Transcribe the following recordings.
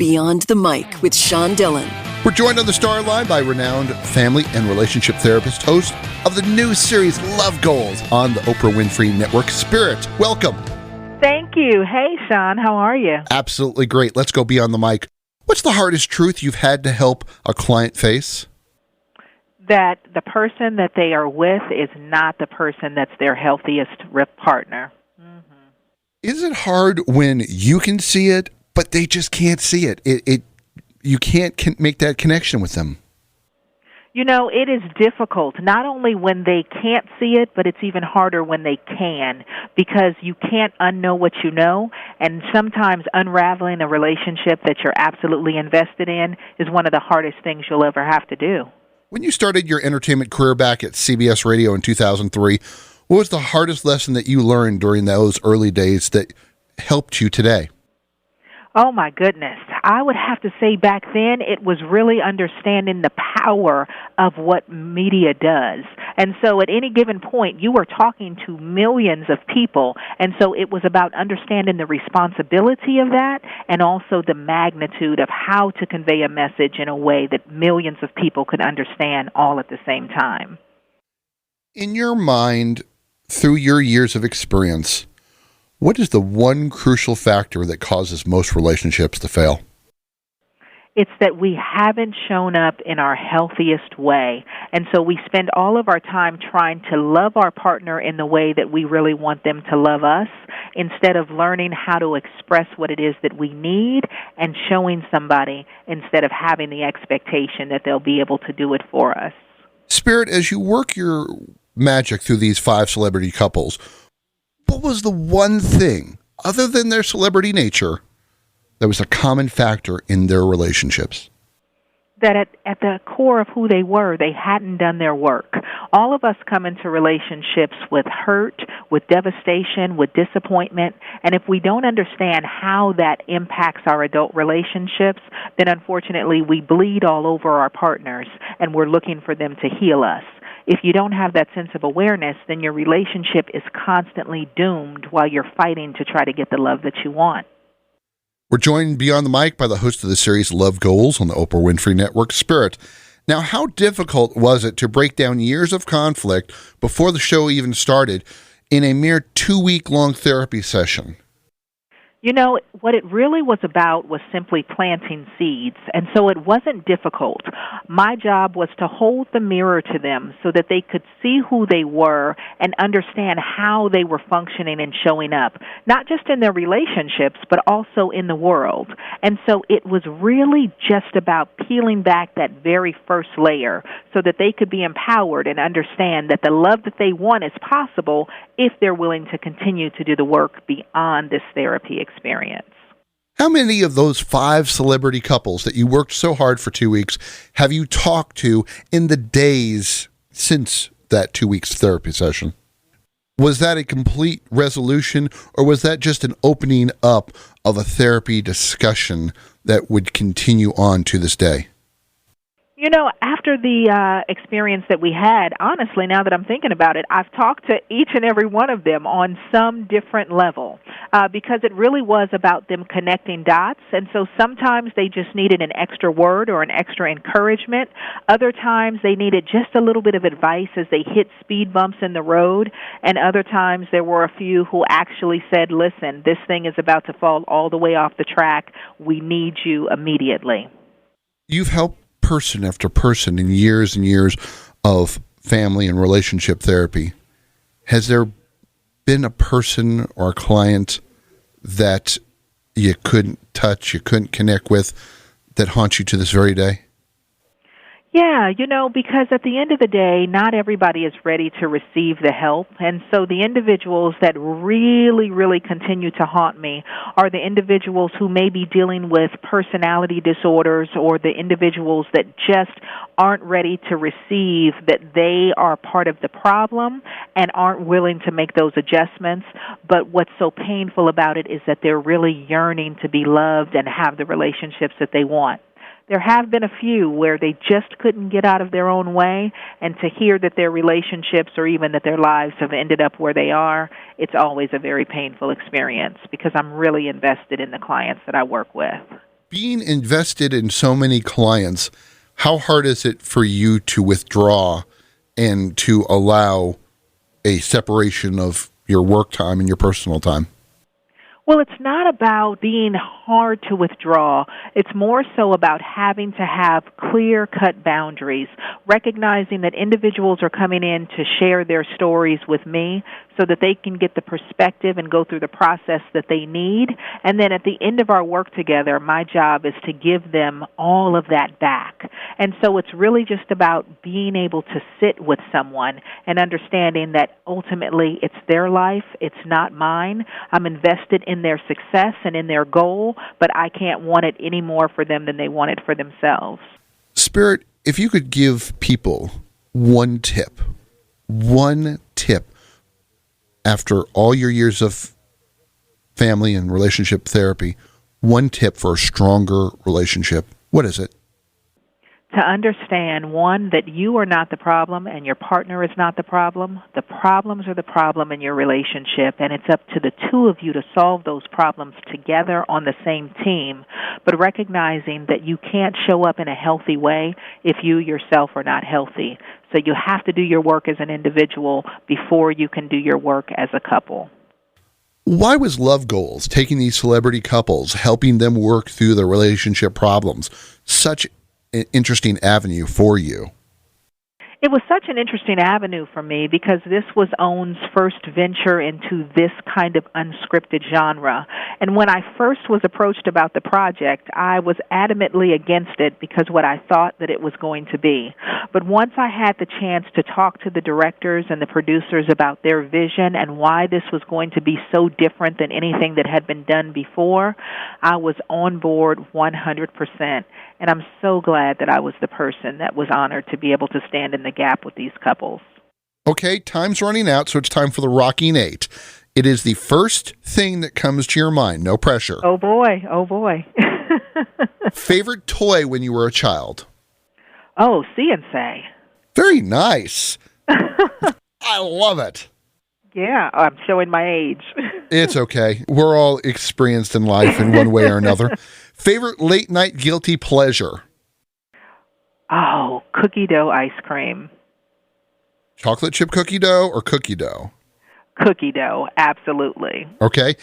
Beyond the Mic with Sean Dillon. We're joined on the star line by renowned family and relationship therapist, host of the new series Love Goals on the Oprah Winfrey Network Spirit. Welcome. Thank you. Hey, Sean, how are you? Absolutely great. Let's go beyond the mic. What's the hardest truth you've had to help a client face? That the person that they are with is not the person that's their healthiest partner. Is it hard when you can see it, but they just can't see it? You can't make that connection with them. You know, it is difficult, not only when they can't see it, but it's even harder when they can, because you can't unknow what you know, and sometimes unraveling a relationship that you're absolutely invested in is one of the hardest things you'll ever have to do. When you started your entertainment career back at CBS Radio in 2003, what was the hardest lesson that you learned during those early days that helped you today? Oh, my goodness. I would have to say back then it was really understanding the power of what media does. And so at any given point, you were talking to millions of people, and so it was about understanding the responsibility of that and also the magnitude of how to convey a message in a way that millions of people could understand all at the same time. In your mind, through your years of experience, what is the one crucial factor that causes most relationships to fail? It's that we haven't shown up in our healthiest way. And so we spend all of our time trying to love our partner in the way that we really want them to love us, instead of learning how to express what it is that we need and showing somebody instead of having the expectation that they'll be able to do it for us. Spirit, as you work your magic through these 5 celebrity couples, what was the one thing, other than their celebrity nature, that was a common factor in their relationships? That at the core of who they were, they hadn't done their work. All of us come into relationships with hurt, with devastation, with disappointment, and if we don't understand how that impacts our adult relationships, then unfortunately we bleed all over our partners, and we're looking for them to heal us. If you don't have that sense of awareness, then your relationship is constantly doomed while you're fighting to try to get the love that you want. We're joined beyond the mic by the host of the series Love Goals on the Oprah Winfrey Network Spirit. Now, how difficult was it to break down years of conflict before the show even started in a mere 2-week-long therapy session? You know, what it really was about was simply planting seeds, and so it wasn't difficult. My job was to hold the mirror to them so that they could see who they were and understand how they were functioning and showing up, not just in their relationships, but also in the world. And so it was really just about peeling back that very first layer so that they could be empowered and understand that the love that they want is possible if they're willing to continue to do the work beyond this therapy experience. How many of those 5 celebrity couples that you worked so hard for 2 weeks have you talked to in the days since that 2 weeks therapy session? Was that a complete resolution, or was that just an opening up of a therapy discussion that would continue on to this day? You know, after the experience that we had, honestly, now that I'm thinking about it, I've talked to each and every one of them on some different level because it really was about them connecting dots. And so sometimes they just needed an extra word or an extra encouragement. Other times they needed just a little bit of advice as they hit speed bumps in the road. And other times there were a few who actually said, listen, this thing is about to fall all the way off the track. We need you immediately. You've helped person after person in years and years of family and relationship therapy. Has there been a person or a client that you couldn't touch, you couldn't connect with, that haunts you to this very day? Yeah, you know, because at the end of the day, not everybody is ready to receive the help. And so the individuals that really, really continue to haunt me are the individuals who may be dealing with personality disorders, or the individuals that just aren't ready to receive that they are part of the problem and aren't willing to make those adjustments. But what's so painful about it is that they're really yearning to be loved and have the relationships that they want. There have been a few where they just couldn't get out of their own way, and to hear that their relationships or even that their lives have ended up where they are, it's always a very painful experience because I'm really invested in the clients that I work with. Being invested in so many clients, how hard is it for you to withdraw and to allow a separation of your work time and your personal time? Well, it's not about being hard to withdraw. It's more so about having to have clear-cut boundaries, recognizing that individuals are coming in to share their stories with me so that they can get the perspective and go through the process that they need. And then at the end of our work together, my job is to give them all of that back. And so it's really just about being able to sit with someone and understanding that ultimately it's their life, it's not mine. I'm invested in their success and in their goal, but I can't want it any more for them than they want it for themselves. Spirit, if you could give people one tip after all your years of family and relationship therapy, one tip for a stronger relationship, what is it? To understand, one, that you are not the problem and your partner is not the problem. The problems are the problem in your relationship, and it's up to the two of you to solve those problems together on the same team, but recognizing that you can't show up in a healthy way if you yourself are not healthy. So you have to do your work as an individual before you can do your work as a couple. Why was Love Goals, taking these celebrity couples, helping them work through their relationship problems, such an interesting avenue for you? It was such an interesting avenue for me because this was OWN's first venture into this kind of unscripted genre. And when I first was approached about the project, I was adamantly against it because what I thought that it was going to be. But once I had the chance to talk to the directors and the producers about their vision and why this was going to be so different than anything that had been done before, I was on board 100%. And I'm so glad that I was the person that was honored to be able to stand in the gap with these couples. Okay, time's running out, so it's time for the Rocking Eight. It is the first thing that comes to your mind. No pressure. Oh, boy. Oh, boy. Favorite toy when you were a child? Oh, See and Say. Very nice. I love it. Yeah, I'm showing my age. It's okay. We're all experienced in life in one way or another. Favorite late night guilty pleasure? Oh, cookie dough ice cream. Chocolate chip cookie dough or cookie dough? Cookie dough, absolutely. Okay.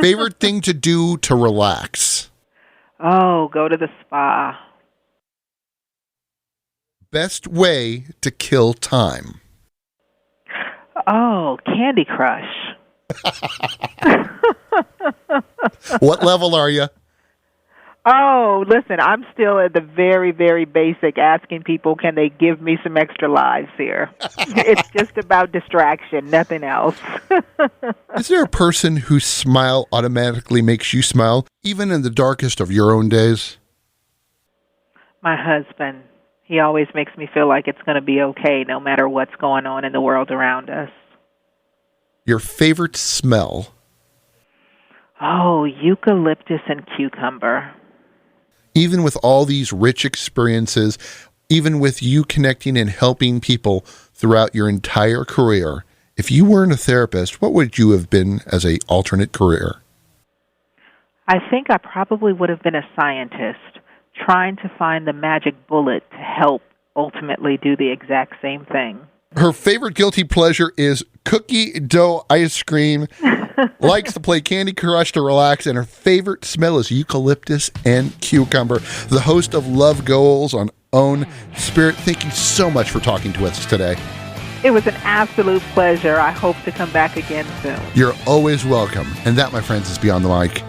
Favorite thing to do to relax? Oh, go to the spa. Best way to kill time? Oh, Candy Crush. What level are you? Oh, listen, I'm still at the very, very basic, asking people, can they give me some extra lives here? It's just about distraction, nothing else. Is there a person whose smile automatically makes you smile, even in the darkest of your own days? My husband. He always makes me feel like it's going to be okay no matter what's going on in the world around us. Your favorite smell? Oh, eucalyptus and cucumber. Even with all these rich experiences, even with you connecting and helping people throughout your entire career, if you weren't a therapist, what would you have been as an alternate career? I think I probably would have been a scientist, trying to find the magic bullet to help ultimately do the exact same thing. Her favorite guilty pleasure is cookie dough ice cream, likes to play Candy Crush to relax, and her favorite smell is eucalyptus and cucumber. The host of Love Goals on OWN. Spirit, thank you so much for talking to us today. It was an absolute pleasure. I hope to come back again soon. You're always welcome. And that, my friends, is Beyond the Mic.